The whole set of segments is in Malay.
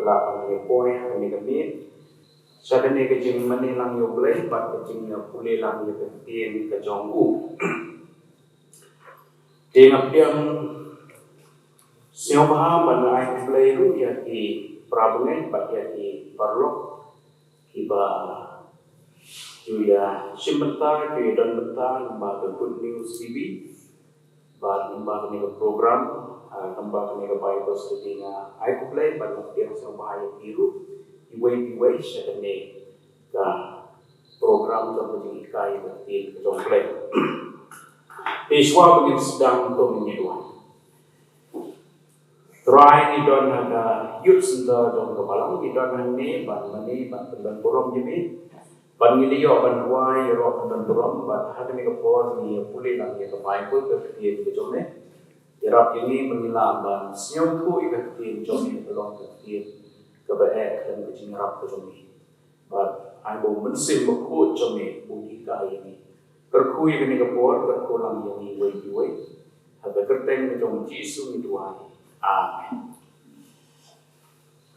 belakang ni boy ni kami sadan ni kecing mani lang yo play bat kecing yo pulih lang yo ketin ke jonggu dengan diam siapa ban ai play ru ya di prabungan bat ya di parlok iba juya simbentar ke dan bentar lembaga good news TV bat lembaga ni program lembaga ni Bible study nga ai play bat diam siapa ai biru iway siya ni ka program sa pagkikay natin sa play. Iswa bangin sedang to menyedua. Try idon ada youth center dong kebalang idon ni ban pendan borom jimi ban ngiliyo ban wai ro pendan borom ban hati ni kapor ni pulih lang ya kamay ko ke tie ke jome. Irap ini mengilang ban siom tu ikat tie jome belong ke tie kebaik dan kejingrap ke jome. But I will mensim berkut jome budi kaya ini. Berkui kini kapor berkulang yang iway. Habis kerteng jom Yesus itu hari. Amen.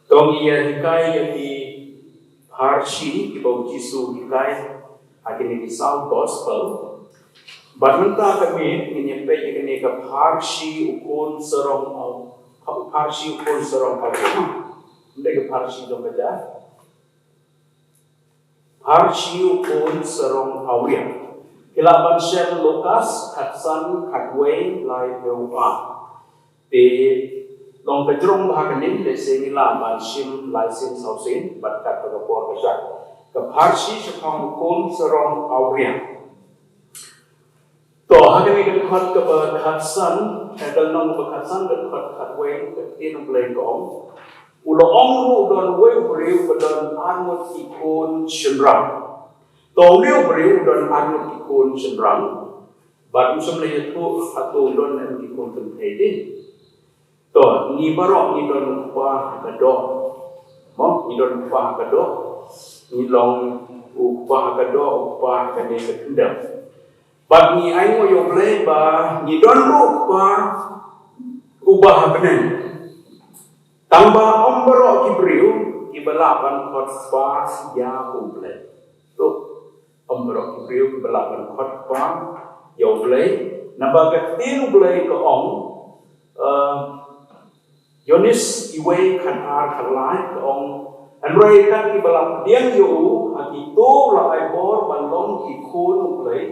Tong ia hikai yang Parsi ibau Yesus hikai akhirnya di South Gospel. Badmenta kami menyampai ini ke Parsi ukun serong pagi. Mereka Parsi dong baca. Parsi ukun serong awrian. Hilaban Shen Lukas Katsan Katway Lai Bewa. Di long kejrong bahakanin desi hilaban Shim Lai Sin Sausin Batkat Pagapor Kasyat. Ke Parsi sepang ukun serong awrian. To hakani dekat ke Katsan, dan nong Katsan dekat Katway ketin play kong. Ulo ongru don way beriu dan anut ikon shenrang. Tolio beriu dan anut ikon shenrang. Batu semlaya tu atau don an ikon tempedi. To ni barok ni don upah kadok. Mo ni don upah kadok. Ni long upah kadok upah kene kendam. Bab ni ayo yo play ba ni don upah ubah benen. Tambah omberok kibriu kibelapan khotbah ya ublay. Tu omberok kibriu kibelapan khotbah ya ublay. Nabaga tin ublay ke ong Yonis iwe kanar kalai ke ong anray kan kibelap diang yu hakitu lai bor balong kikun ublay.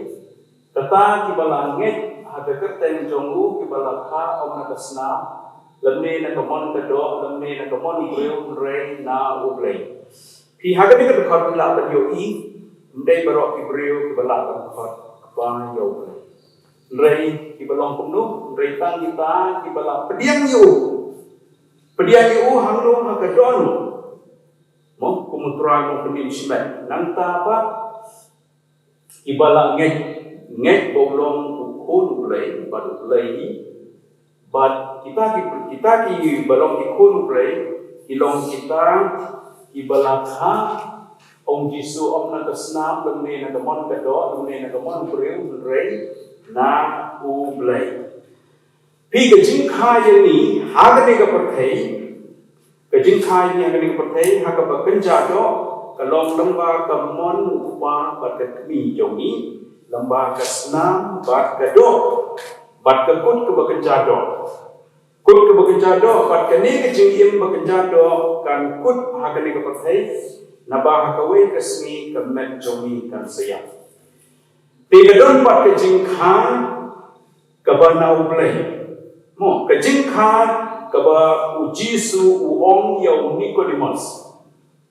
Teta kibalangit hadakat ten jongu kibalakha om nakasna. Lemne na kamon kadok, lemne na kamon breu rei na ublay. Pi haga ni kadok bila ban yo I, ndai barok ki breu ki bala ban khot ba yo ublay. Rei ki balong kumnu, rei tang kita ki bala pediang yo. Pediang yo hanglo hakadon. Mo kumutra mo kunim simet. Nang ta apa? Ki bala ngek bolong ukun ublay, ban ublay but kita ki balong ikun play ilong kita ki balakha ong Yesu om na kasnam lemne na kamon kado lemne na kamon breu rei na u play pi kajing kha ni hagane ka perthai kajing kha ni hagane ka perthai ha ka bakenja do kalong lamba kamon upa patkmi jongi lamba kasnam bat kado bat kekut ke bekenjado. Kut ke bekenjado, bat kene ke jingim bekenjado, kan kut hakane ke perthai, nabah hakawai kesmi ke met jomi kan sayang. Tigadon bat ke jingkha ke banau blay. Mo, ke jingkha ke ba ujisu uong yau Nicodemus.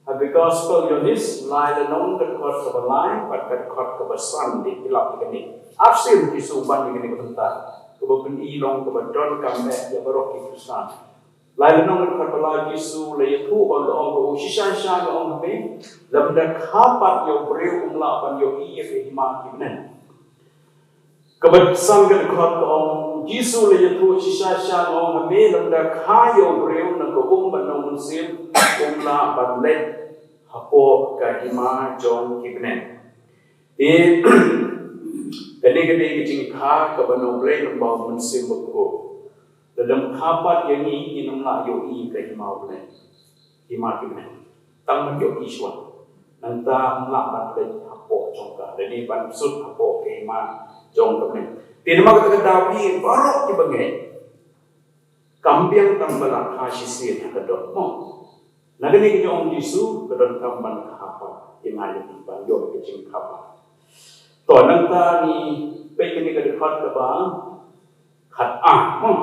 Habi gospel yonis, lai lenong ke kot ke balai, bat ke kot ke basan di kilap ikani. Afsim Yesu ban ikani ke bentar. Kebapan ilong kebadon kami ya barok Kristus. Lain nong kerbala Yesus letu balong usishan shan ong kami lamda kapat yo breu umla ban yo iya hima kibnen. Kebasan kan kot ong Yesus letu usishan shan ong kami lamda kayo breu na kobong ban nong musim umla ban let hapo kahima John kibnen. Kani kicing kha ka banong rei lambau mensim beko. Dalam kapat yang ini inam la yo I ka himau le. himakinan tang menjok iswan nanta melak ban hapo jongka jadi ban sud hapo kema jong kemen tin ma kata dawi barok ki bangai kambiang tang balak hasisir kadot mo nagani ki jong disu kadot kamban kahapa yang ada di banjol kecing kapa to nanta ni pe kini kadekat ka ba khat mo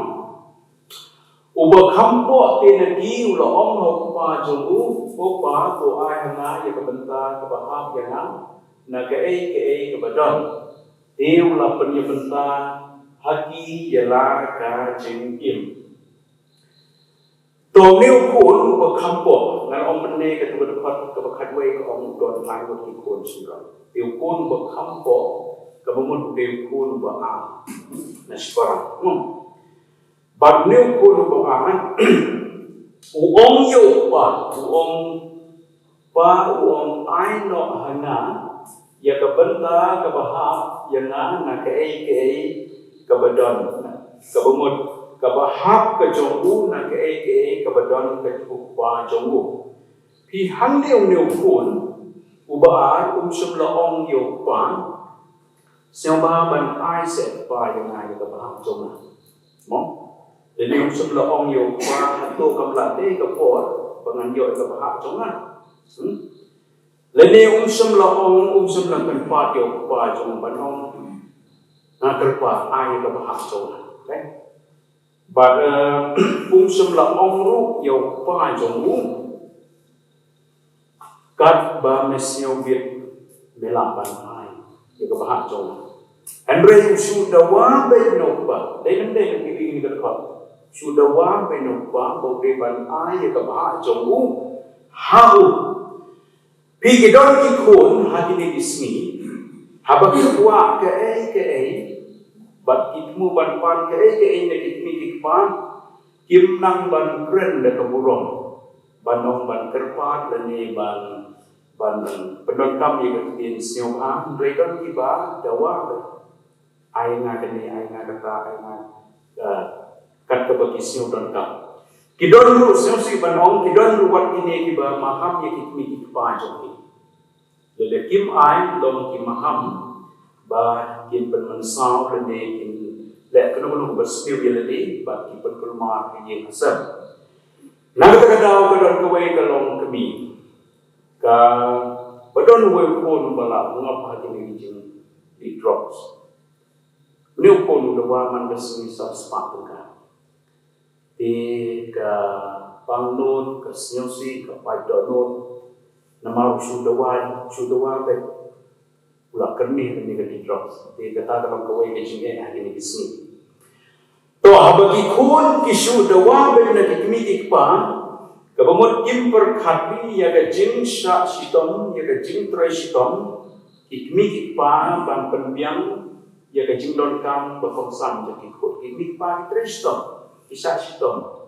uba kampo tinagi ula om ho pa jongu ko pa to ai na ya ka benta ka bahap ya na ka ke badon tiu la penya benta haki ya la ka jingim to neu kun uba kampo ngan om penne ka tu ka bakhat wei ka om don lai ko ki kun sura tiu kun uba kampo ka bumut tiu kun uba a na spara But new kuno bahan, uong yo pa, uong ay no hana, ya kabenta kabahap, ya na kae kabadon, kabumot kabahap kajonggu na kae kabadon kajukpa jonggu. Pi hang new kun, ubaan sumla ong yo pa, siyamba ban ay set pa yang ay kabahap jongna. Mo? Jadi sebelah orang yo pa tu kamlate ke por penganjo ke bahak jongan. Lene sebelah orang sebelah tempat yo pa jong banong na terpa ai ke bahak jongan. Okay? But sebelah orang ru yo pa jong kat ba mesio bit melapan ai ke bahak jongan. Andre sudah wabe no ba. Dai ini dekat sudah wa menopang bogreban ay kabah jongu hau pi gedon ki kun hakini ismi habak tua ke bat kitmu ban pan ke ne kitmi kitpan kimnang ban kren de keburong banong ban kerpat lene ban penon kam ye ketin siu ha redon ki ba dawa ai nga kata ai nga kat ke siu don kam kidon ru siu si banong kidon ru wat ini ki ba maham ye kitmi kitpa jong ni le kim ai dom ki maham ba kin pen mensau rene kin le kenu berspiu ye le ba ki pen kulmar ye hasab na ka dau ka don kawai ka long kami ka badon we pon bala ngap ha ni jing di drops new pon do wa man besmi sa spat ka di ka pangnun ka snyosi ka paidonon nama sudawan be ula kerni ni ka di drops di kata dalam kawai ke jing hari ni bisni to habagi kun ki sudawan be na kitmi tikpa kabamot kim perkhati ya ka jing sha sitom ya ka jing tre sitom ikmi tikpa ban penbiang ya ka jing don kam bakongsan ja kikut ikmi pa tre sitom isa sitom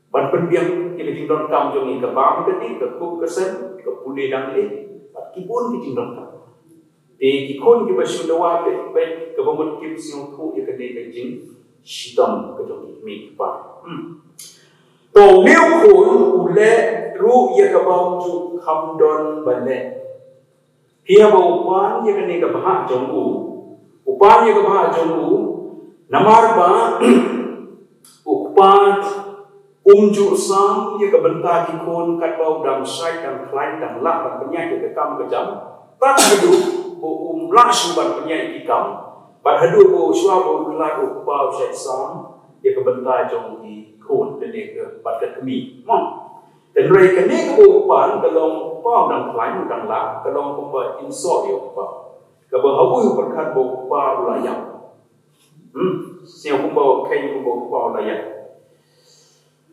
ban penbiang ya ka jing don kam jong ka bang tadi ka ku kesen ka puli dang pat kibun ki jing don kam de kikun ki basudawa be kabamot kim siong ku ya ka de ka jing sitom ka jong ikmi pa to new kun ule ru ya ka bang ju kham don bane pia ba upan ya ka ne ka bah jong upan ya ka bah jong namar ba upan ju sam ya ka benta ki kun kat bau dam sai dam klain dam la ban penya ya ka kam ka jam ta hadu bo la su ban penya ki kam ban hadu bo swa bo la upa sai sam ya ka benta jong ki kun de ke bat ke mi mong dan rei ke ne ko pan kalong pa dang klain dang la kalong ko ba insol yo pa ka ba hawu berkat bo pa ulayang siang ko ba kai ko ba ulayang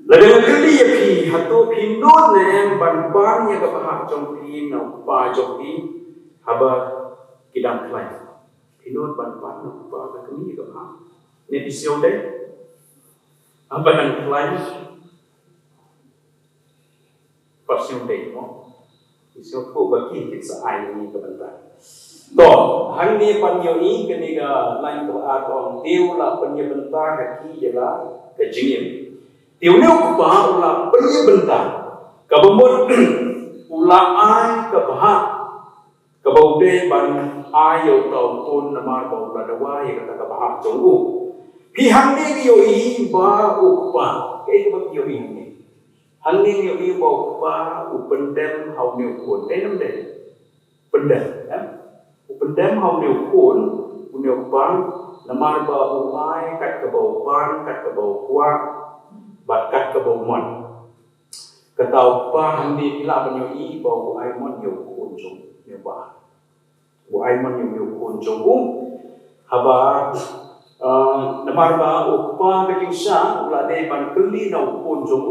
la de kali ya pi hatu pi non ne ban ban ya ka ba jong pi na pa jong pi haba kidang klain pi non ban ban na pa ka mi ka ba ne di siu de apa yang lain passion day mo isu ko bagi kita ai ni kebentar to hang ni panyo i keniga lain ko atong tiu la panyo bentar haki jela ke jingim tiu ne ko ba la panyo bentar Kabamut ula ai kabah kabaude ban ayo tau pun namar bau ladawa ya kata kabah jauh pihang ni yo I ba upa ke ba yo I ni hangin yo I ba upa upendem hau ni ukun nam de pendem upendem hau ni ukun unyo bang namar ba uai kat kabau ban kat kabau kwa bat kat kabau mon katau pa handi pila banyo I bau ai mon yo kun jong yo ba bu ai mon yo kun jong haba namar ba upa beking sa ula de ban keli na kun jong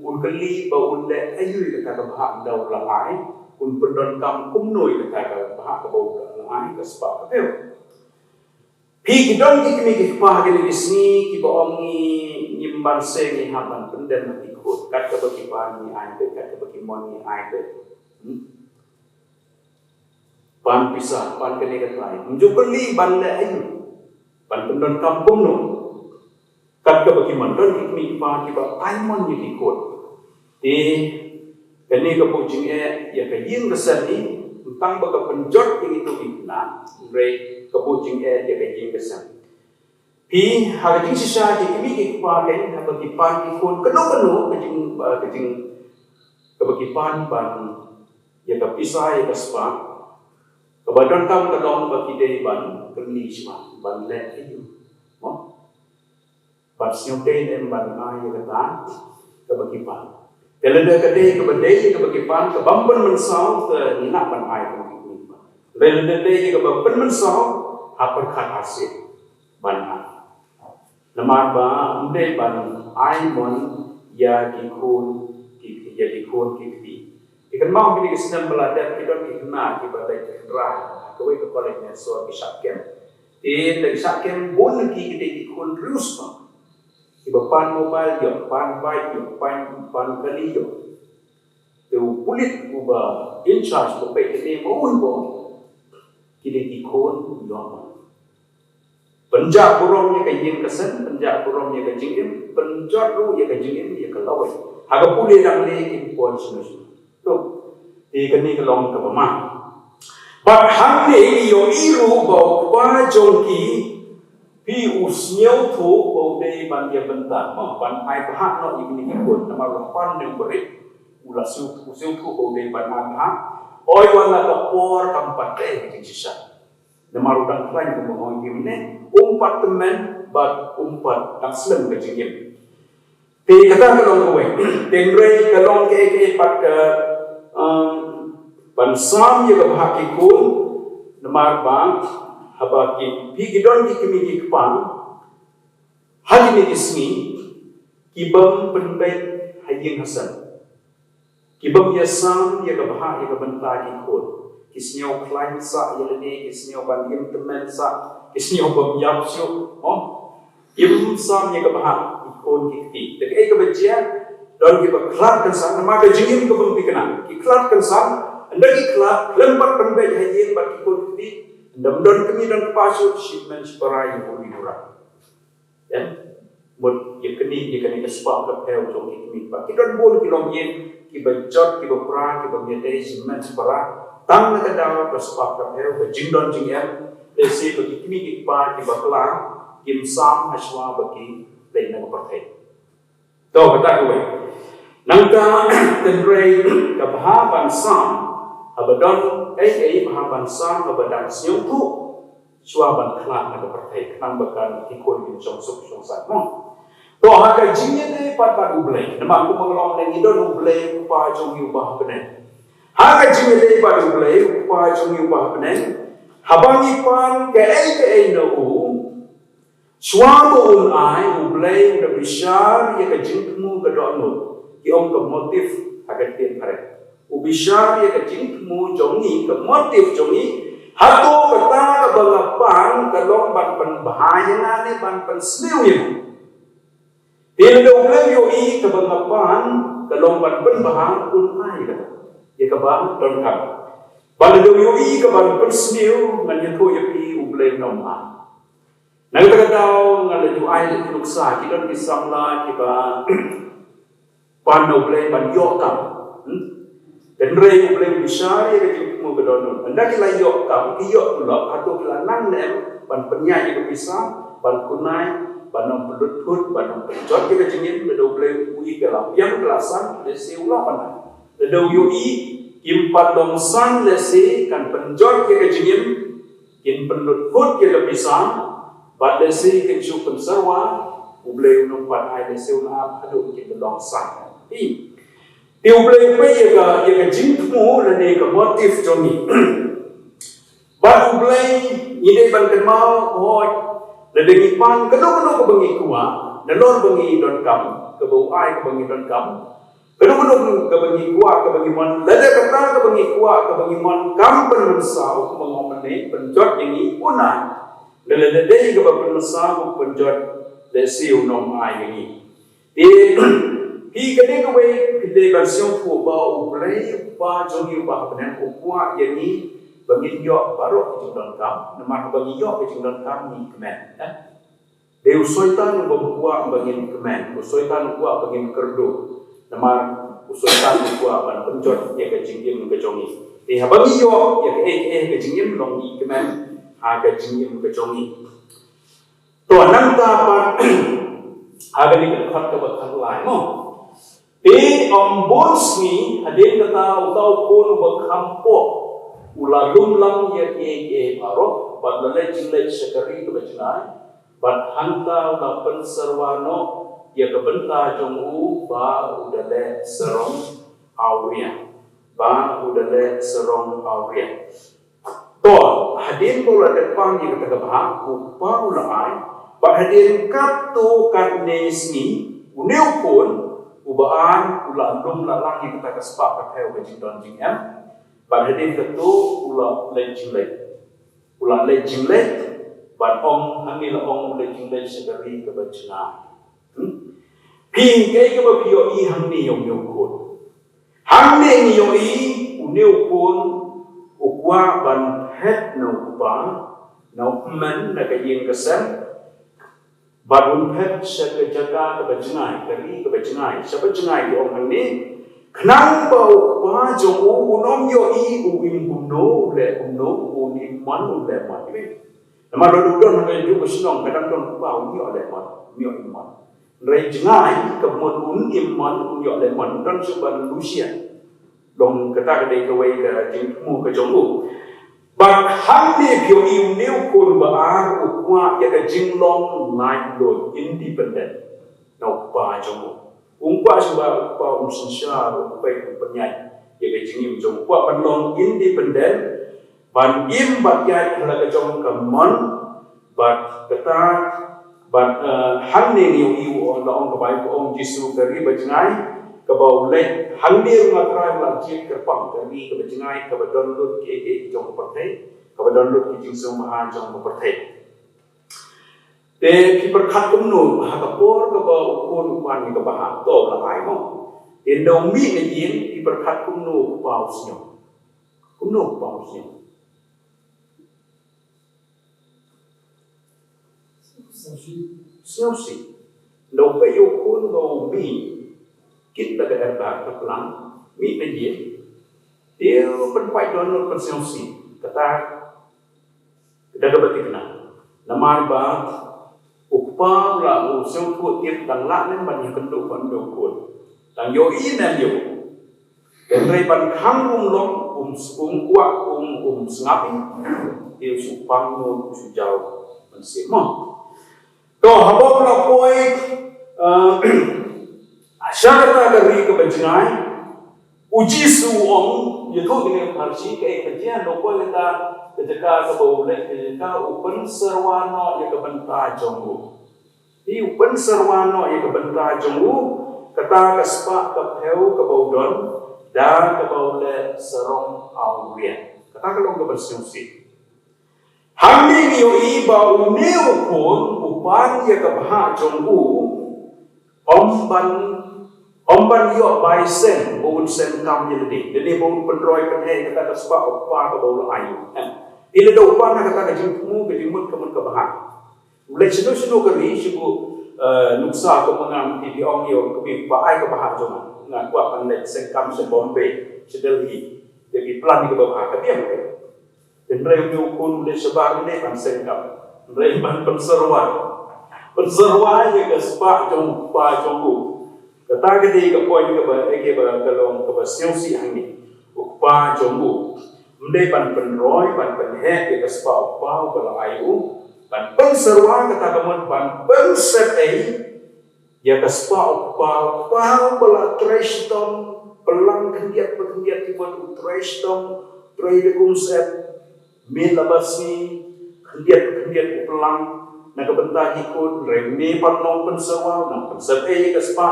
un keli ba un de ayu kata ba dau la ai un pendon kam kum noi kata ba ka bau la ai ka spa ka pi kidon ki kimi ki pa ki isni ki ba ongi nyimban se ni haban pendem na ikut kat ka bagi pa ni ai be kat ka bagi mon ni ai be pan pisah pan kene kat lai unjuk beli ban le ayu pan pendon kampung no kat ka bagi mon don ki kimi pa ki ba ai mon ni ikut ti kene ka pu jing ya ka yin ka san ni tang ba ka penjot ki itu ikna re kebucing dia kajing kesan. Pi hari ini sisa jadi kami kita pakai bagi pan ikut kenu kajing kebagi pan ban ya kepisah ya kespa kebadan kamu kedong bagi dari ban kerni semua ban leh itu, ban siapa ban ai ya kata kebagi pan. Kalau dia kedai kebedai kebagi pan kebamban mensau ke nak ban ai kebagi pan. Lalu dia kebamban mensau apa kata hasil banah. Nama ba unde ban ai mon ya dikun kiti. Ikan mau kita sedang belajar kita kena kita berderah. Kau itu koleknya soal kisahkan. Dari kisahkan bon kita dikun terus bang. Iba pan mobile yo, pan bike yo, pan kali yo. Tu kulit ubah in charge ko pe kita mau bon. Kita dikun yo. Penjak burungnya kajing kesan, penjak burungnya kajing im, penjat ru ya kajing im ya kelawai. Haga pulih dang le im puan sunus. Tu, di kini kelong ke pemah. Bat hang ni yo iru bau kwa jongki, pi usnyau tu bau dei ban dia bentar, ban ai bahak no ibni ikut, nama lapan yang berit, ulas usiu tu bau dei ban bahak, oi wana kapor kampat dei kajing sisa. Nama rudang lain kumong ini umpat teman bat umpat tak selam kejengim. Ti kata kalong kowe, tengrei kalong ke pat ke bansam ye bahak ikun nama bang habaki pigidon di kemi kipang hadi ni ismi kibam penbait haying hasan. Kibam yasam ye bahak ye bentar ikun. Kisnyo klaim sa yelene kisnyo ban teman sa kisnyo bab yap syu im sam ye kabah ikon kiti de ai kabajia don ki baklat kan sa nama ka jingim ko bang pikana iklat kan sa anda iklat lembat penbe hayin bat ikon kiti ndam don kemi don pasu shipment separai ho dura ya mot ye keni kespa ka pel jong kiti ba kidon bol kilom yen ki bajot ki bapra ki bamyete shipment separai tang na kadawa persebab kapel ke jingdon jingyan desi bagi kimi kikpa di baklang kim sam haswa bagi lain na pertai. To kata gue nangka tenrei kabahaban sam abadon bahaban sam abadan siung tu suaban kelak na pertai kenang bakan kikun bin song sat mo. To haka jingyan de pat ublay nama aku mengelong lagi don ublay pa jong ubah benar. Haka jingele baru mulai upah jungi upah benen habangi pan ke no suamu unai mulai udah bishar ya ke jingmu ke dono ki om ke motif haka tien pare ubishar ya ke jingmu jongi ke motif jongi hato kata ke balapan ke lomban pen bahaya nane ban pen snew ya tiada mulai yoi ke balapan ke lomban pen bahaya unai kata ya kabang don kam bala do yui kabang persniu ngan yeto yepi ublem nomah nang kata daw ngan le ai luksa ki don kisamla ki ba Pano boleh banyokan. Dan rei boleh bisyari ke jengmu kedonun. Anda kila yokam, kiyok pula atau kila nangnem ban penyai ke pisang, ban kunai, ban pelutut, ban pencot ke jengim, bedo boleh ui ke lapian kelasan, lesi ulah panai. Bedo yoi impan dongsan lesi kan pencot ke jengim, kin pelutut ke pisang, ban lesi ke syukun serwa, boleh unumpan ai lesi ulah aduk ke dongsan. Dia boleh pergi ke jingmu dan dia ke motif jomi. Baru boleh ide ban kenal hoi dan dia ipan kedua-kedua ke bengi kuah dan lor bengi don kam ke bau ai ke bengi don kam kedua-kedua ke bengi kuah ke bengi mon lada kata ke bengi kuah ke bengi mon kam penusau mengomeni penjot ini punah dan lada dia ke penusau penjot lesiu nom ai ini. Hi kadang kawai kedai version fu bau play ba jongi ba benar kuat yang ni bagi yo baru kecingdan kam nama bagi yo kecingdan kam ni kemen dia usoitan kuat bagi kemen usoitan kuat bagi kerdu nama usoitan kuat ban penjot ya kecingim kejongi dia bagi yo ya kecingim long ni kemen ha kecingim kejongi to nang ta ha ni kat ke bakal lain mo. Di ombus ni hadin kata utau pun berkampuk ulalum lang ya ke arok bad lalai jilai sekari ke bacnai bad hanta ulah penserwano ya ke benta jongu ba udale serong awria to hadin pula depan ni kata bahak upa ulai bad hadin katu katnes ni uneu pun ubaan ulah lum lalang yang kita kesepak pakai ubah don jingam pada dia ketu ulah lejinglek ban ong hamil ong lejinglek segeri kebacna ping kai ke bapio i hamni yong yokun hamni ni yoi uneu pun ukwa ban het no ubang no men na kayeng kesan badun pet sebagai jaga kebajengai, kari kebajengai, sebajengai di orang ini. Kenapa apa jauh unom yoi uim uno le uno unim man le man ini? Nama duduk nak juga senang kadang kadang bau ni le man, ni man. Rejengai kemudian iman unyok le man dan seban Rusia. Dong kata kedai kawai ke jengmu ke jonggu. But hamne pio iuneu kun baar ukwa ya ka jinglong night load independent na ukpa jongo ukpa suba ukpa umsinsha ukpa penyai ya ka jingim jong ukpa panlong independent ban im bat yai hala ka jong ka mon bat kata bat hamne ni iu la ong ka bai ko ong jisu kari bajngai ka bau le hamne ngatra la jik ka pang kari ka bajngai ka badon lut ke jong perthai ka badon lut ki jing song mahan jong perthai te ki perkhat kumnu ha ka por ka bau kun wan ni ka bah to la ai mo te dong mi ni yin ki perkhat kumnu pau snyo snyo si lo pe yo kun lo mi kit la ka ba ka plan mi ni yin dia penpai donor pensionsi kata kita dapat dikenal nama ba ukpa la usung pu tiap dan la nen ban kenduk ban dokun dan yo ina yo dari ban kangum long kuat sengapi dia supang no sujau mensema to habo la poi syarata dari kebencingan uji suong itu ini harsi kayak kajian dopo kita ketika kebaulan ketika upen serwano ya kebenta jonggu di upen serwano ya kebenta jonggu kata kespa kebheu kebaudon dan kebaule serong awrian kata kalau kebersiusi haming yo iba uneu pun upan ya kebha jonggu omban yo by sen bawun sen kam jadi bawun pendroy penhe kata kespa upa kebaule ayu ila do upa na kata kejingmu kejingmut kemun kebha mulai sino keri sibu nuksa kemangam di ong yo kemi ba ai kebha jongan ngakwa pandai sengkam se Bombay se Delhi jadi plan ke bawah ke dia mereka dan mereka diukur oleh sebar ini pan sengkam mereka pan penseruan ya ke sepak jong pa jonggu kata ke dia ke poin ke kalong ke siusi hangi pa jonggu mereka pan penroy pan penhek ke sepak pa bala ayu pan penseruan kata kamu pan penset ya kaspa pa bala trashtom pelang kendiat tiba trashtom trade konsep milabasi kendiat pelang na kabenta ikut remni panong pensewa na konsep kaspa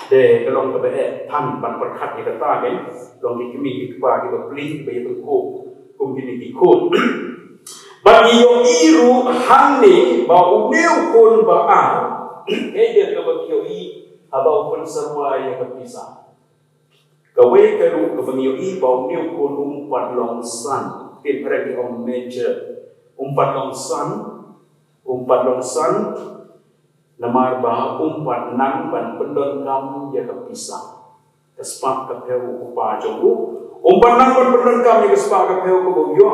de kalong kabe tan pan perkat kita kan long kimi pa kita beli bayi tengku kum kini ikut bagi yo iru hanni ba uneu kun ba dia kebagioi abau penserwa yang berpisah. Kawai keru kebagioi bau niu kun umpat longsan tin pergi om major umpat longsan namar ba umpat nang ban pendon kam yang berpisah. Kespak kepeu upa jonggu umpat nang ban pendon kam yang kespak kepeu kebagio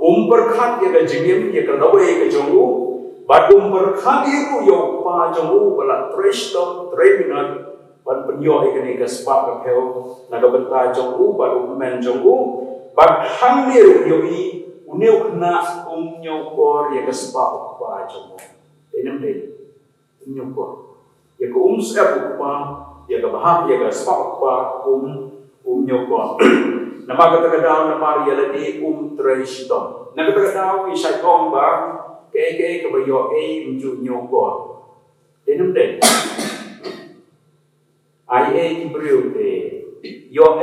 umperkat yang kejengim yang kelawai kejonggu badum berkhadi ku yo pa jonggu bala trashtom treminan ban penyo ikene ke spa ke heu na ga benta jonggu badum men jonggu bad handir yo i uneu kena nyo kor ya ke spa pa jonggu enem de nyo kor ya ko sep pa ya ga bahak ya ga spa pa nyo kor nama kata daw na Maria ladi trashtom na kata daw i sai kong ba cái bây giờ mju nyoko đến năm đấy ai cái brio thì yo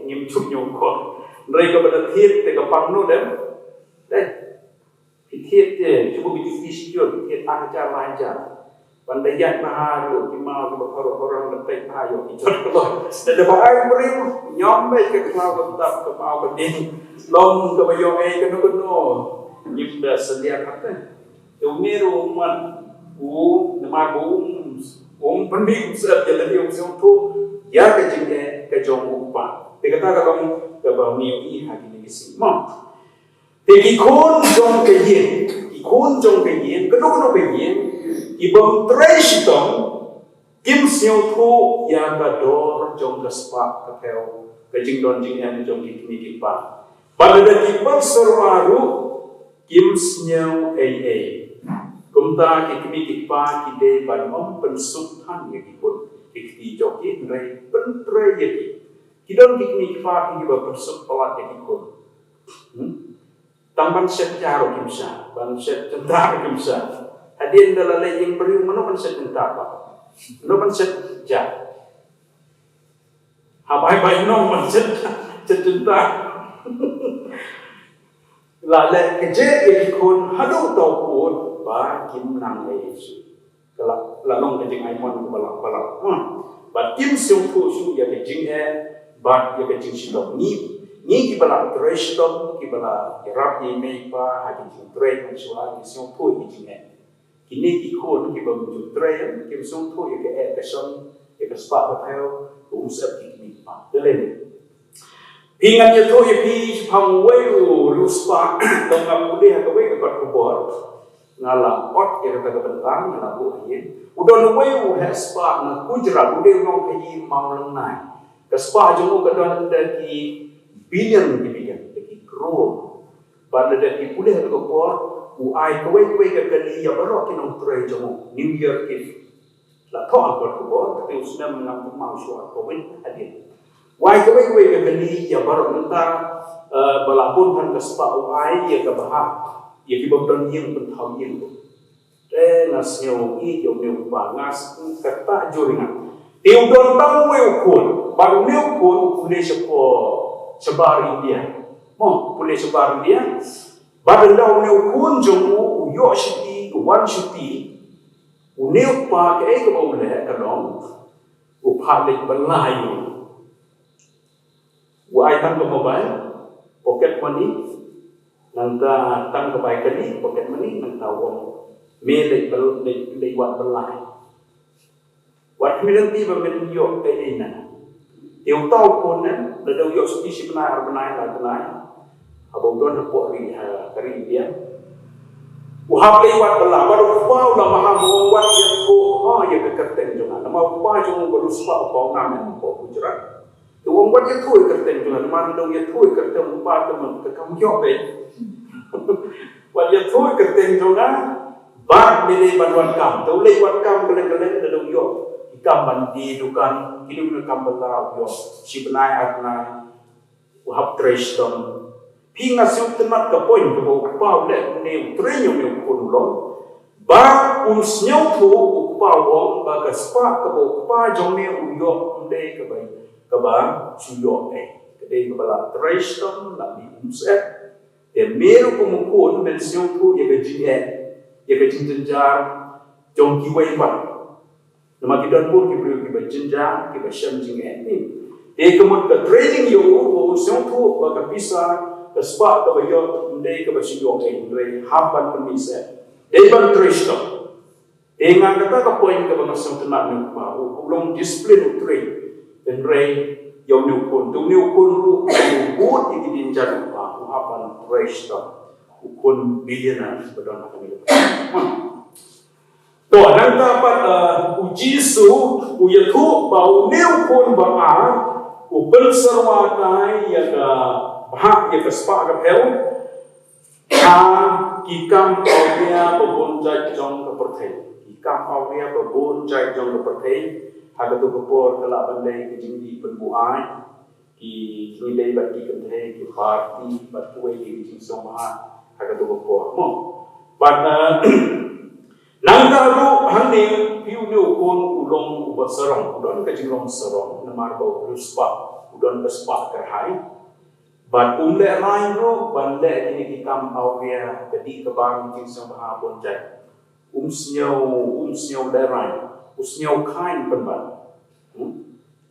nhim chụp nyoko rồi cái benda thiết thì cái pang nó đấy thiết thì cuma bikin visual thiết acara lancar pandaian maharu kimau ke orang lepai payo icot kalau dan bahai brio nyom ke kalau tetap ke mau beding long ke bayo ke no nyim dah sedia kata Umiru man nama pendik sebab jadi tu ya kejengke kejong upa. Dikata kalau kalau niui hati ni semua. Ikon jong keyen, kedua keyen, ibang trashtom kim siu tu ya kador jong kespa kepeu kejeng don jing yang jong kini kipa. Pada kipa serwaru kim siu kumta kikmi kipa kide ban pensukhan ya kikun kikti joki nrai pentre yaki kidon kikmi kipa kide ba pensuk pelat ya kikun tamban set jaro kimsa ban set tentar kimsa hadin dalale yang beriung mano ban set tentar ba no ban set ja habai bai no ban set tentar lale keje ya kikun hadu tau pun ba kim nang Yesu kalau lalong kejing aimon balak ba kim siu tu su ya kejing ba ya kejing sidok ni ki balak treshtom ki balak rap ye mei pa ha kejing tre kan suha ki siu tu kejing kini ki kon ki ba mu tre ki siu tu ya ke son ya ke spa ba theo usap ki ni pa delen ingat ya tu ya pi pang weu luspa dong amude ha ka wei ka kubor ngala ot ya kata bentang ngala bu ayin udon weu haspa na kujra ude ngong kayi mau lenai kaspa jomu kadon daki billion daki crore pada daki pulih ka por u ai ka wei ka kali ya baro kinong tre jomu new year kif la to an ko por te usna menang mau suar ko win adin wai ka wei ka kali ya baro nta balapun kan kaspa u ai ya ka bahak ya di bawah yang bertahun ngas nyaw iyo nyaw ba ngas kata juringan tiup don tang wekun baru wekun boleh sebar India mo boleh sebar India baru dah wekun jomu yo shiti one shiti unew pa ke ke boleh kalong upalik belayu wa aitan ke mobile pocket money nanta tang kebaik kali pocket money nanta wong me lewat belai Wat minanti ba menyo kay ina. Yung tao ko na daw yo sa isip na arbanay la tanay. Abo don po ri kari dia. Uhap lewat bala baru pau la mahamo wat ya ko ha ya kerten jona. Nama pa jong berus pa pau ngamen po kujerat. Tuang wat ya thui kerten jona man dong ya thui kerten pa temen ke kam yo be. Wat ya thui kerten jona ba mele banwan kam. Tau lewat kam keleng-keleng daw yo. Ikam bandi dukan hidup na kambala yo si benai atna uhap treston pinga siu temat ka poin ka bo pa le ne trenyo ne kunlon ba unsnyau tu pa wong ba ka spa ka bo pa jong ne uyo nde ka bai ka ba suyo ke de ka bala treston la ni umset de meru kumukun ben siu tu ye ka jinge ye ka jinjar jong ki wai ba nama kita pun kita berjenjang, kita shamjing ini. Kemudian ke training yo, usiang tu bagai bisa ke spa ke bayo, ndai ke basiyo ndai haban permisa. Deban traisto. Dengan kata ke poin ke bangasam tenak ni pa, ulong disiplin train. Ndai yo nyukun, tu nyukun lu buat ikidin jalan pa, haban traisto. Ukun bilianer bedon kami. To nang dapat uji su uyatu bau neu kon ba upel serwa kai ya ka bahak ya ka spa ka pel kikam awia babunjai jong ka perthai kikam awia babunjai jong ka perthai ha ka tu kapor kala bandai ki jingdi penbuai ki nilai bat ki kenthe ki party bat kuai ki jing soma ha ka tu kapor mo but nanggaru hani piu ni ukon ulong ubasarong udon ka jinglong sarong namar bau ruspa udon bespa kerhai ban umle lain ro ban le ini kikam awia jadi kebang jing sembah bonjai umsnyau lerai usnyau kain penban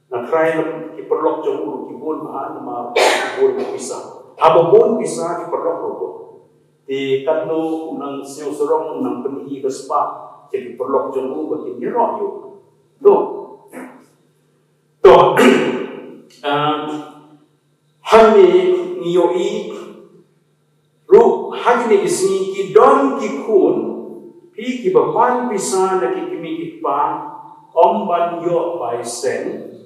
na krain ki perlok jong uru ki bon ba namar bon bisa abon bisa ki perlok ro di kanu nang siu sorong nang peni ke spa jadi perlok jenggu bagi nyerok yo to hani ngiyoi ru hani isi ki don ki kun pi ki bapan bisa na ki kimi ki pa om ban yo bai sen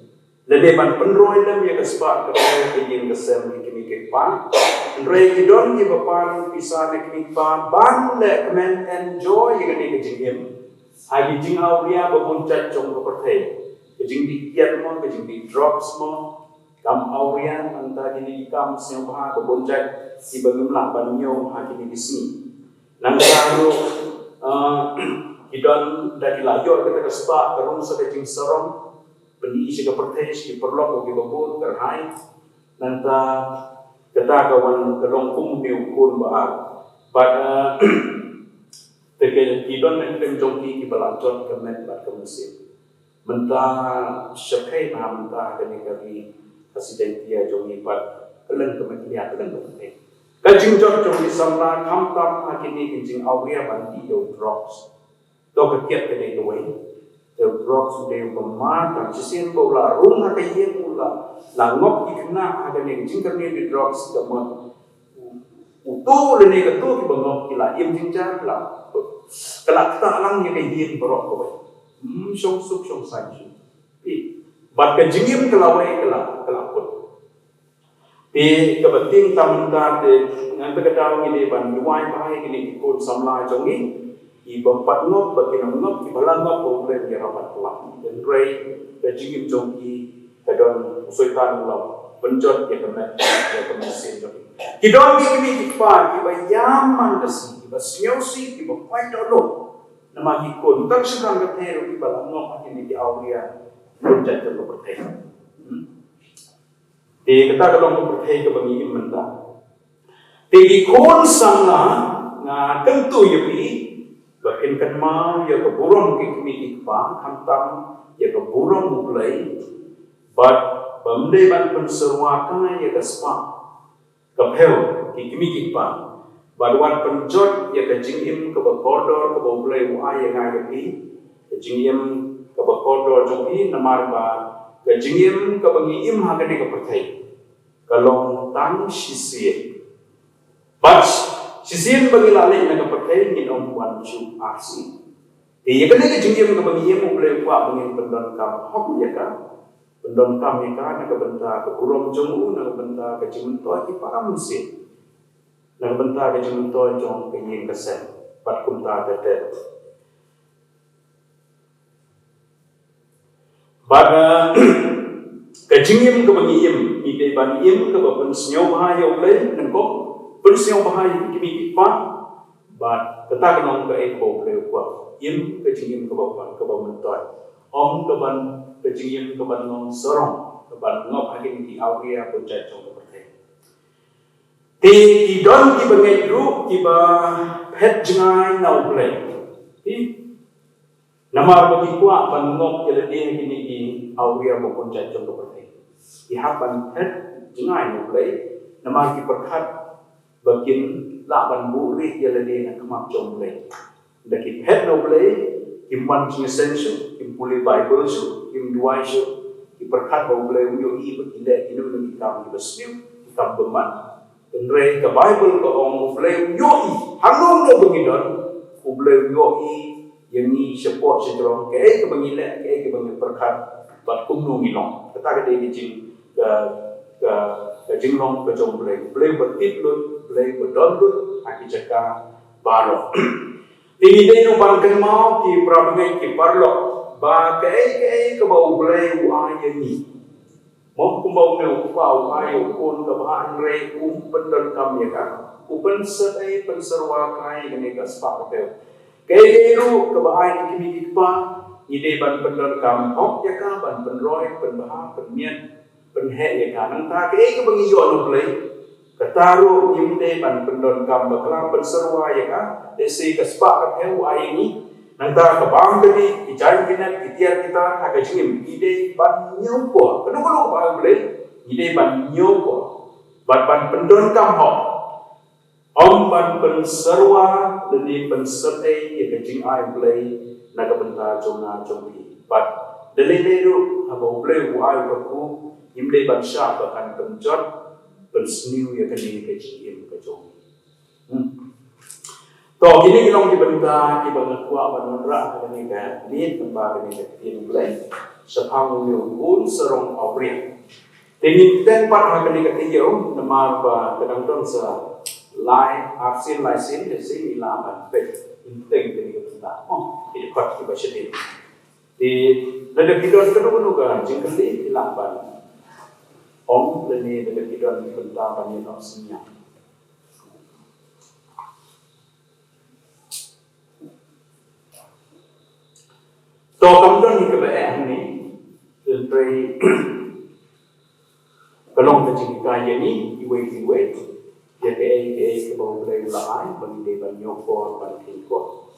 leban penroi lam ya ke spa ke yin ke sem ki kimi ki pa Rei kidon ki bapan bisa nak nikpa ban le kemen enjoy yang ni kejingim. Agi jing awria babuncat jong kepertai. Kejing di kiat mo, kejing di drops mo. Kam awria anta gini kam siapa babuncat si bagimlah banyo hagi di sini. Nang karu kidon dari lajo kita kespa kerung sa kejing sarong. Peni isi kepertai si perlok bagi babun kerhai. Nanta kita kawan kelong kum ni ukun ba teke kidon men tem jongki ki balanjon kemen bat kemesin menta syakai ma menta kani kami presiden dia jongi bat kelen kemen dia kelen kemen kajing jot jongi samla kam tam akini kinjing awria bandi do drops to kekiat kene do the drops de pemata sisin bola rumah kayen mula langok ikna ada ni jingkar ni drops gamon utu le ni ketu ki bangok kila im jingja kila kelak tak lang ni kayen borok ko song suk song sai bat ke jingim kelawai kelak put pi kebeting tamunta de ngan begadau ni ban duai bahai ni ko samla jongi iba pat ngop batin ngop ibalang ngop boleh dia rapat pelan dan rei kejingim jongki kadon usuitan ulam pencot ya kemet ya kemesin jongki kidon kimi kikpa iba yaman desi iba snyosi iba pai dolo nama kikun tak sedang keteru iba ngop ini di awria pencot jongki pertei di kita kadon pertei ke bangi imenda di kon sangna na tentu yepi Bakin kan mau ya keburung kikmi ikpa hantam ya keburung mulai bat bamde ban penserwaka ya kespa kapel kikmi ikpa badwan penjot ya kejingim ke bakordor ke mulai wa ya ngapi kejingim kabakodo jogi namar ba kajingim kabangi im hakani kapertai kalong tang sisien bach sisien bagi lali na kapertai ngin om wan chu aksi iya kani kajingim kabangi im boleh kuat bangin pendon kam hok ya ka pendon kam ya ka na kabenta kaburom jongu na kabenta kajimentoy ki para musin na kabenta kajimentoy jong kayin kasen pat kumta tete pada kajingim kabangiyim ide baniyim kabapen senyaw bahaya ulay nengkok pensenyaw bahaya kimi kipa bat ketakanong ka eko ulay kwa im kajingim kabapan kabamentoy om kaban kajingim kaban nong sorong kaban ngop hakin di awria pencet jong kepercayaan ti idon ki bangai ru ki ba pet jengai na ulay namar bagi kuat pangop jelade kini di awria maupun jajong kepercayaan. Ihapan het jengai mulai namar ki perkat bagian laban buri jelade na kemak jong mulai. Daki het no mulai kimman ki essential kim pulih Bible su kim duai su ki perkat bau mulai uyo i berkilek inu ngi kam ki besniu kam beman tenre ke Bible ko ong mulai uyo i hanung no bengidon mulai uyo i yang ni support sedrong ke kebangilek ke kebangil perkat bat kumnu ngilong kata ke jing ke jinglong ke jong bleng bertit lut bleng berdon lut aki caka baro ini denu bangken mau ki prabengai ki parlo ba ke bau bleng wa ni mau kumbau ne upau ayo kun ke bahan re pendon kam ya kan upen sedai penserwa kai ne ka spak ke Kairu kebahagiaan kimi kita ide ban pendor kam hok ya ka ban penroy penbahang penmian penhe ya ka nang ta ke kebangi yo no play kataru yimde ban pendor kam bakla penserwa ya ka desi kaspa ka heu ai ni nang ta ka bang tadi ijan kinan itiar kita ka jingim ide ban nyoko kedu ba play ide ban nyoko ban pendor kam hok Om ban penserwa deni pensertai ya kecing ai play naga benta jona jombi but delineru abo play wai berku imde ban sya bahkan penjot pensniu ya kini kecing im kejombi to kini kilong di benta ki banget kuat ban ra kini ka ni tempat kini kecing play sepang yu un serong obri Tingin tempat kini ketiyo namar ba kadang dong sa lai aksin lai sin de sin ilaman pet inteng de kita ini kot kita sedih di lada kidon kedua juga jengkeli ilaman om leni lada kidon bentang banyak opsinya to kamdon ni kebae ni dari kalong terjadi ni iwe ya ke bau boleh ulai bagi dia banyak kor bagi kor.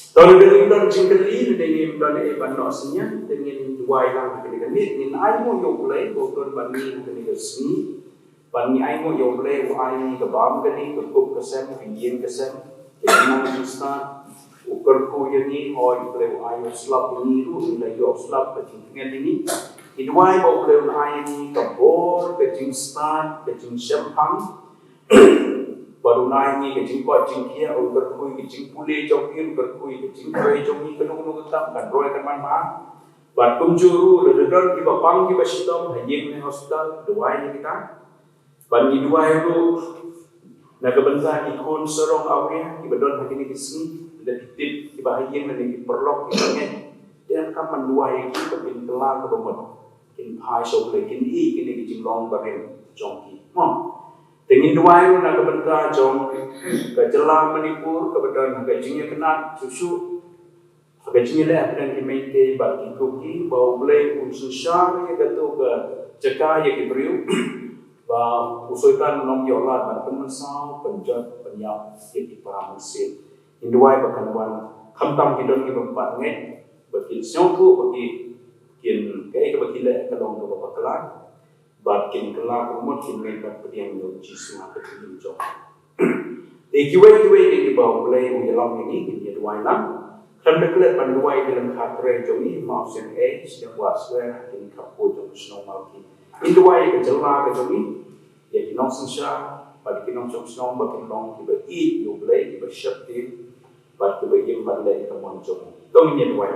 Kalau dengan jengkeli dengan banosnya dengan dua yang dengan ni aimo yo boleh bauton bani dengan seni bani aimo yo boleh ai ke bam gani ke kup kesen pinjin kesen dengan justa ukur ko yani oi boleh ai slap ini ru ila yo slap dengan ini Idwai bau boleh ai ni ke bor ke jingstan ke jingsempang baru naik ni kecing kuat cingkia, orang berkui kecing pulih jongkir berkui kecing koi jongi kenung ketam kan roy kan mana, batum juru ledon kiba pang kiba sitom hajing ni hospital dua ni kita, bagi dua itu nak kebenza ikon serong awalnya kiba don hajing ni kisni, ada titip kiba hajing ni perlok kiba ni, dia kaman dua yang kiba pintelah kebomot, kin hai soble kin kini kecing long barin jongki, Dengan dua itu nak kebentar jom kejelang menipur kebetulan kecingnya kena susu kecingnya leh dan dimaintain bagi kuki bau boleh unsur syar yang kata ke cekah yang diberiu bau usulkan nom yolat dan penmesau penjat penyap yang diperamusin Hinduai bahkan wan kamtam hidon kita empat nget bagi siangku bagi kian kayak bagi leh kalau untuk bapak kelar Bakin kelak umur kini dapat yang menguji semua ketinggian jauh. Kiwe di bawah mulai menyelam ini dia dua enam. kan deklet panduai dalam khatre jogi mountain age yang waswer in kapu jong snow malki induai ke jela ke jogi ya kinong sensha pada kinong jong snow bakin long tiba eat you play tiba shakti pada tiba yim balai ke mon jong dong ni duai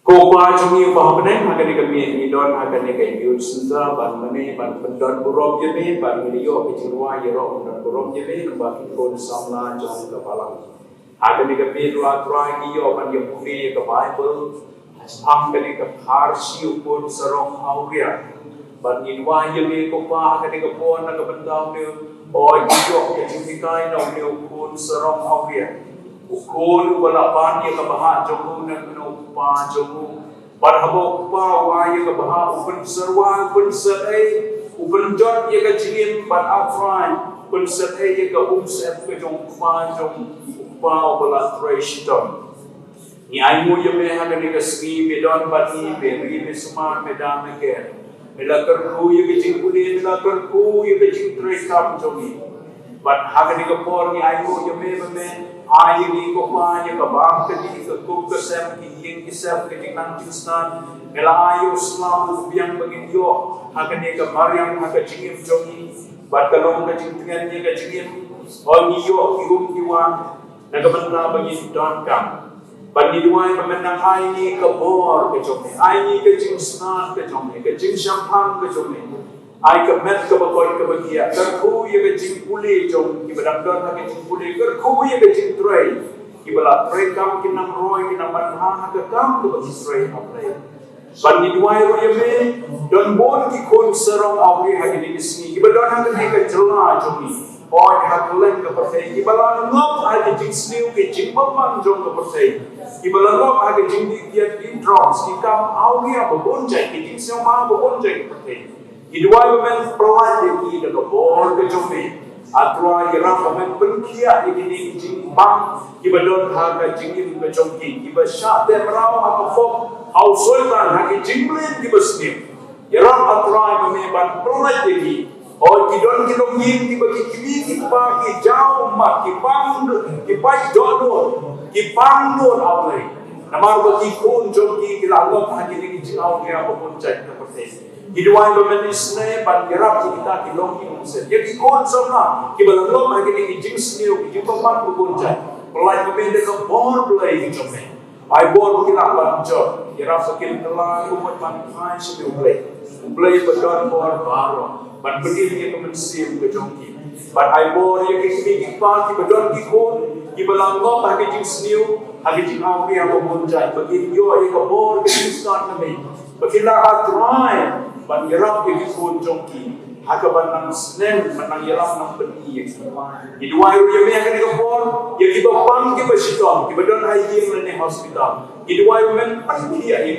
ko pa jogi pa hapne akan kami ni don akan ke youth center ban mane ban pendon burom je me ban video ke jilwa ye ro pendon burom je me bakin ko samla jong ke balang akan dikepit latrai iyo man yang bukti ke Bible akan dikepar siupun serong auria bangin wahyu ni kopa akan dikepon nak bentang ni oh iyo kejumikai nong ni ukun serong auria ukun balapan ye kebahat jomu nak upa jomu padahal upa wahyu kebahat ukun serwa ukun serai ukun jot ye kejim bad afrai ukun serai ye ke umsep ke jong upa jong pau bala trashton ni aimu ye me ha ne kasmi be don bati be ri be suma be dam ke mela karku ye ke jing puli mela karku ye ke jing trash kam jogi but ha ne ke por ni aimu ye me ai ni ko pa ye ka bang ke ni ke ku ke sem ki ying ki sem ke jing nang jing stan mela ayu slam biang bagi yo ha ne ke mariam ha ke jing jogi but kalong ke jing tengan ye ke jing oh ni yo ki wan nagabanda bagi don kam bagi duai pemenang ai ni ke bor ke jome ai ni ke jing snan ke jome ke jing champang ke jome ai ke met ke bakoi ke bagia kerku ye ke jing puli jom ki badam don ke jing puli kerku ye ke jing tray ki bala tray kam ki nam roi ki nam ha ke kam ke bagi tray aplay bagi duai ro ye me don bon ki kon serong awi ha ni sini ki badon ha ke jela jomi और हकलन के परसे कि बला लोग आगे जिंग स्नीव के जिंग बमन जों के परसे कि बला लोग आगे जिंग दी दिया इन ड्रॉप्स कि काम आओ गया बबोन जाए कि जिंग से मां बबोन जाए के परसे कि दुआ में प्रवाह दे की द बोर के जो में अत्वा यरा में बनकिया ini जिंग बम कि बदन हा का जिंग के जो कि बशा दे राव हा को फो हाउ सुल्तान हा के जिंग ले कि बस्नीव यरा अत्वा में बन प्रवाह दे की और kidon kilong yin ki bagi kimi ki pa ki jauh mak ki pang ki pai dono ki pang no aulai namar bagi kun jom ki lalok haji ni jauh ya pun cek ke persis hidwai bemen isne ban gerap kita kilong ki umse ye ki kun somna ki balalok haji ni jing sniu ki jum pang pun cek pelai bemen de ko bor pelai ki jome ai bor ki la ban job gerap sakil telah umat ban fai sniu play badon bor baro ban berdiri ke kemensim ke jongki ban ai bor ye ke kimi pa ki badon ki kon ki balango pa ke jing sniu hagi jing au ke amo monjai bagi yo ye ke bor ke start na me bagi la atrai ban yerap ke ki kon jongki haga ban nang snen menang yerap nang beni ye ki duai ye me ke ke bor ye ki bapang ki basitom ki badon ai ye ne hospital ki duai men pan ki ya ye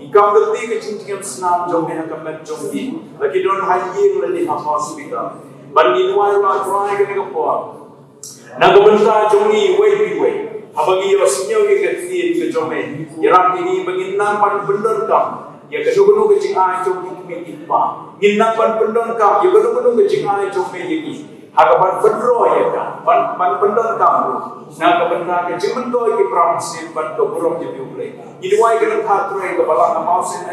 Ikam gerti ke cincin senam jom yang kamet jom di, lagi don haji lagi hospital. Bagi dua orang try ke negara. Naga benda jom ni way. Abagi yo sinyo ke gerti ke jom ni. Yarak ini bagi nampan bendon kam. Ya kedua ke cingai jom ni kami ipa. Ni nampan bendon kam. Ya kedua ke cingai jom ni ye. Hagapan bendro ya kan. Ban bendon kam. Naga benda ke cimen to ke promise ban to burung je diulai. Iduai kena thatre ke balang mausin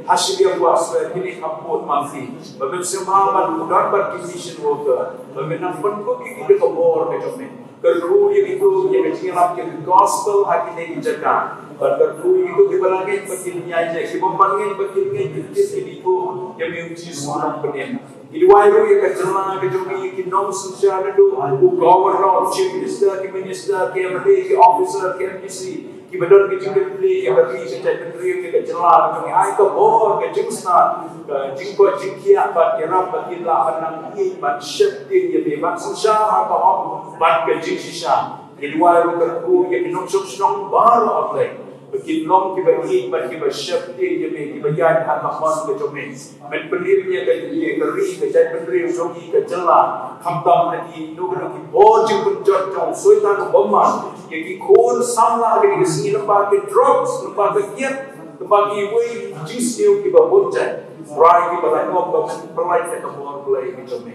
hasil buas ini kamput mati. Bagaimana semaman dan berkisah worker. Bagaimana penku kita ke bor ke jomne. Kerku itu yang kecil ke gospel hati ini jaga. Kerku itu di balangin begini aja. Si pembangin begini itu yang menguji semua penin. Iduai itu yang kejelang ke jomi ke nom sosial itu. Governor, chief minister, ke MD, ke officer, ke MPC. Ki badon ke jing depli ke bagi ke menteri ke jelas ke ai ke bor ke jing stan ke jing ko jing kia ba ke rap ba ki la anang i ban ship ye be ban susha ha ba op ban ke jing shisha ke dua ro ke ku ye ke nom sok snong bar aplai ki nom ki ba i ban ki ba ship ye be ki ba ya ha ka man ke jome men pendir ye ke ye ke ri ke jai menteri so ki ke jelas kham tam na ki no ki bor jing pun jot jong soitan bomman कि कौन सामला के किसी लंबा के ड्रग्स लंबा के किट लंबा की वही जिस न्यू की बहुत जाए राय की बताए नो बमन प्रलाई से कबोर प्ले की जमे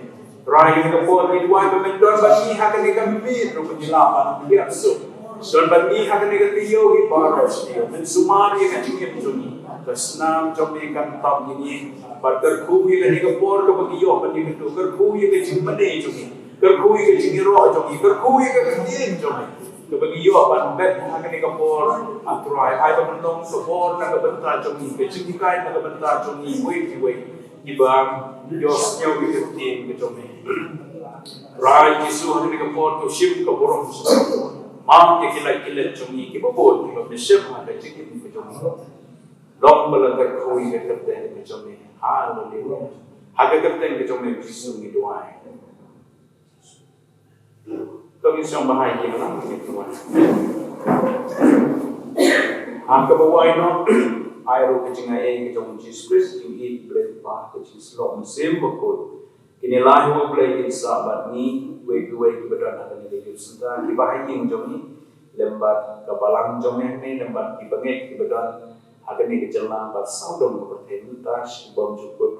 राय की कबोर की दुआ बमन डर बनी है कि कम भी रुक जिला पर ये सो Son bagi hak ni ketiyo hi baras dia. Men sumari kan cingin juni. Kesnam jomi kan tam ini. Bakar kuhi kan ni kapor ke bagi yo bagi itu. Kerkuhi ke cing mene juni. Kerkuhi ke cing roh juni. Kerkuhi ke cing juni. Kebagi yo ban bet hak ni kapor aturai. Ai pemantong support nak kebentar juni. Ke cing kai nak kebentar juni. Wei. Ibang Diyos niya wikirtiin ke jumi. Rai Yesu hati ni kapor tu shim ke borong sa. Mam ke kilai jumi ki babot ki babishim ha ke cikin ke jumi. Long bala terkoi ke terten ke jumi. Hallelujah. Haga terten ke jumi Yesu ni doai. Kami siang bahaya ni lah ni tuan. Angka bawai no. Airo kecing ay kecing Jesus Christ yung i-blame pa kecing slom sim bakod kinilahi mo blame in sabat ni way kibadan akan nilai sudah kibahay yung jomi lembat kabalang jomi ni lembat kibangit kibadan akan ni kejalan bat saudong kepercayaan tas bom cukup